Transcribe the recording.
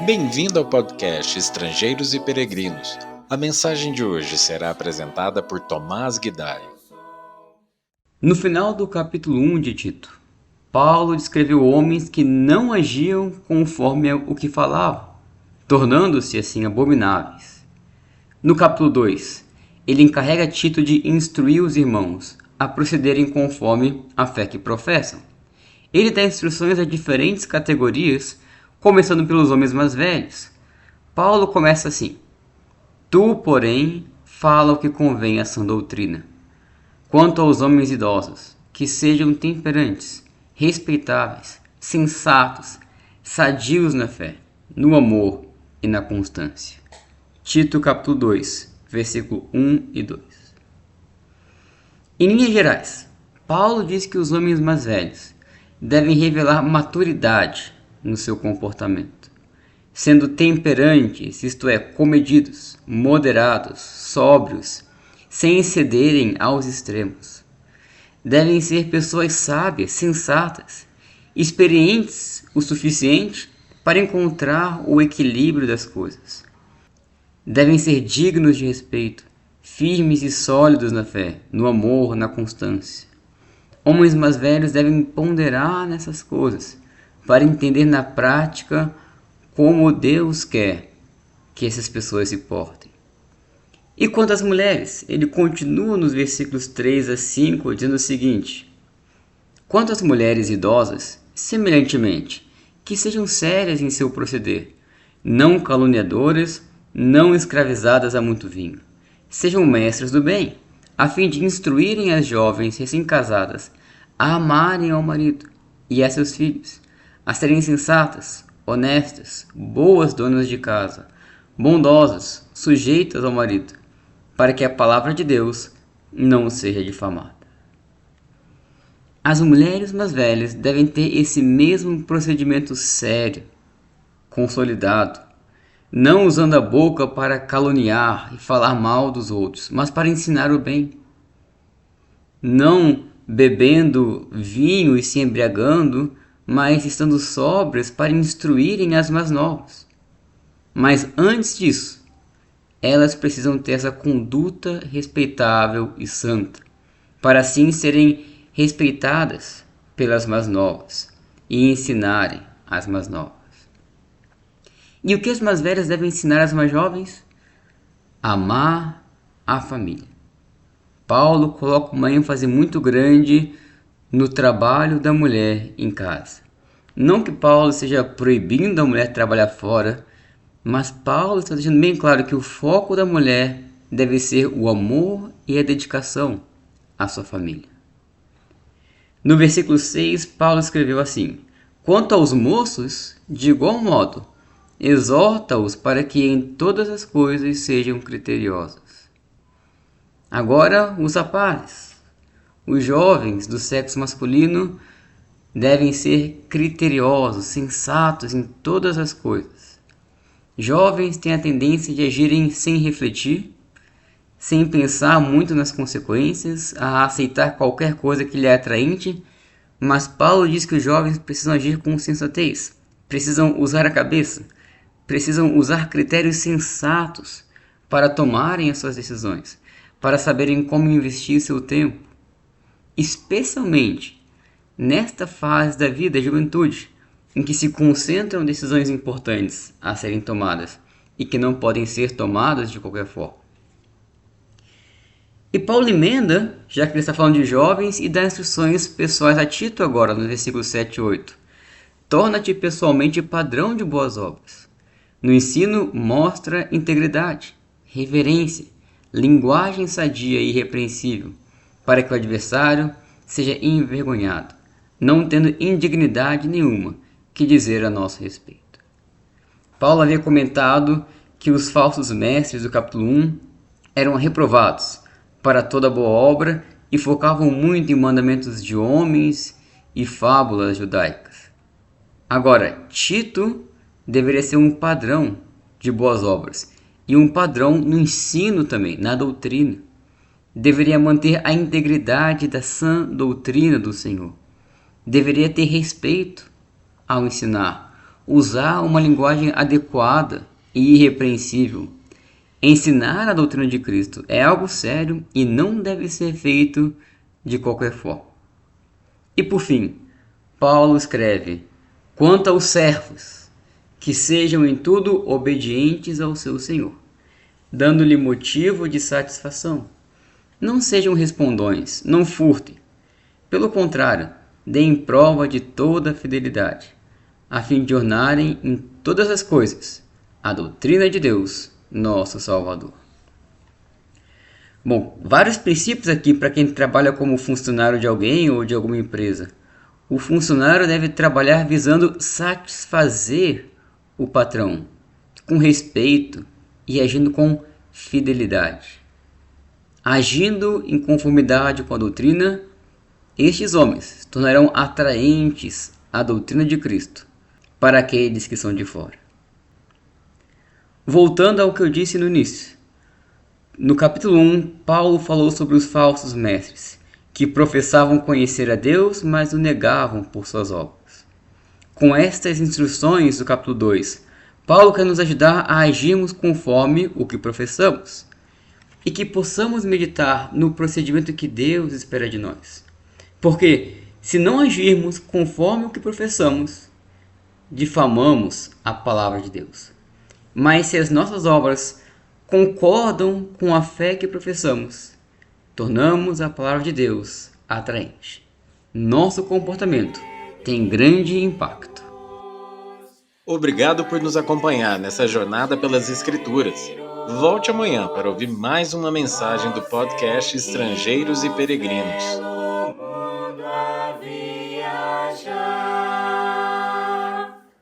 Bem-vindo ao podcast Estrangeiros e Peregrinos. A mensagem de hoje será apresentada por Tomás Guidai. No final do capítulo 1 de Tito, Paulo descreveu homens que não agiam conforme o que falavam, tornando-se assim abomináveis. No capítulo 2, ele encarrega Tito de instruir os irmãos a procederem conforme a fé que professam. Ele dá instruções a diferentes categorias, começando pelos homens mais velhos. Paulo começa assim: Tu, porém, fala o que convém à sã doutrina. Quanto aos homens idosos, que sejam temperantes, respeitáveis, sensatos, sadios na fé, no amor e na constância. Tito capítulo 2, versículo 1 e 2. Em linhas gerais, Paulo diz que os homens mais velhos devem revelar maturidade no seu comportamento, sendo temperantes, isto é, comedidos, moderados, sóbrios, sem cederem aos extremos. Devem ser pessoas sábias, sensatas, experientes o suficiente para encontrar o equilíbrio das coisas. Devem ser dignos de respeito, firmes e sólidos na fé, no amor, na constância. Homens mais velhos devem ponderar nessas coisas para entender na prática como Deus quer que essas pessoas se portem. E quanto às mulheres, ele continua nos versículos 3 a 5 dizendo o seguinte: Quanto às mulheres idosas, semelhantemente, que sejam sérias em seu proceder, não caluniadoras, não escravizadas a muito vinho. Sejam mestras do bem, a fim de instruírem as jovens recém-casadas a amarem ao marido e a seus filhos, a serem sensatas, honestas, boas donas de casa, bondosas, sujeitas ao marido, para que a palavra de Deus não seja difamada. As mulheres mais velhas devem ter esse mesmo procedimento sério, consolidado, não usando a boca para caluniar e falar mal dos outros, mas para ensinar o bem. Não bebendo vinho e se embriagando, mas estando sóbrias para instruírem as mais novas. Mas antes disso, elas precisam ter essa conduta respeitável e santa, para assim serem respeitadas pelas mais novas e ensinarem as mais novas. E o que as mais velhas devem ensinar às mais jovens? Amar a família. Paulo coloca uma ênfase muito grande no trabalho da mulher em casa. Não que Paulo esteja proibindo a mulher trabalhar fora, mas Paulo está deixando bem claro que o foco da mulher deve ser o amor e a dedicação à sua família. No versículo 6, Paulo escreveu assim: Quanto aos moços, de igual modo, exorta-os para que em todas as coisas sejam criteriosos. Agora, os rapazes, os jovens do sexo masculino, devem ser criteriosos, sensatos em todas as coisas. Jovens têm a tendência de agirem sem refletir, sem pensar muito nas consequências, a aceitar qualquer coisa que lhe é atraente, mas Paulo diz que os jovens precisam agir com sensatez, precisam usar a cabeça, precisam usar critérios sensatos para tomarem as suas decisões, para saberem como investir seu tempo, especialmente nesta fase da vida da juventude, em que se concentram decisões importantes a serem tomadas e que não podem ser tomadas de qualquer forma. E Paulo emenda, já que ele está falando de jovens, e dá instruções pessoais a Tito agora, no versículo 7 e 8. Torna-te pessoalmente padrão de boas obras. No ensino, mostra integridade, reverência, linguagem sadia e irrepreensível, para que o adversário seja envergonhado, não tendo indignidade nenhuma que dizer a nosso respeito. Paulo havia comentado que os falsos mestres do capítulo 1 eram reprovados para toda boa obra e focavam muito em mandamentos de homens e fábulas judaicas. Agora, Tito deveria ser um padrão de boas obras e um padrão no ensino também, na doutrina. Deveria manter a integridade da sã doutrina do Senhor. Deveria ter respeito ao ensinar, usar uma linguagem adequada e irrepreensível. Ensinar a doutrina de Cristo é algo sério e não deve ser feito de qualquer forma. E por fim, Paulo escreve: quanto aos servos, que sejam em tudo obedientes ao seu Senhor, dando-lhe motivo de satisfação. Não sejam respondões, não furtem. Pelo contrário, deem prova de toda a fidelidade, a fim de ornarem em todas as coisas a doutrina de Deus, nosso Salvador. Bom, vários princípios aqui para quem trabalha como funcionário de alguém ou de alguma empresa. O funcionário deve trabalhar visando satisfazer o patrão, com respeito e agindo com fidelidade. Agindo em conformidade com a doutrina, estes homens se tornarão atraentes à doutrina de Cristo para aqueles que são de fora. Voltando ao que eu disse no início, no capítulo 1, Paulo falou sobre os falsos mestres, que professavam conhecer a Deus, mas o negavam por suas obras. Com estas instruções do capítulo 2, Paulo quer nos ajudar a agirmos conforme o que professamos, e que possamos meditar no procedimento que Deus espera de nós. Porque, se não agirmos conforme o que professamos, difamamos a palavra de Deus. Mas se as nossas obras concordam com a fé que professamos, tornamos a palavra de Deus atraente. Nosso comportamento tem grande impacto. Obrigado por nos acompanhar nessa jornada pelas Escrituras. Volte amanhã para ouvir mais uma mensagem do podcast Estrangeiros e Peregrinos.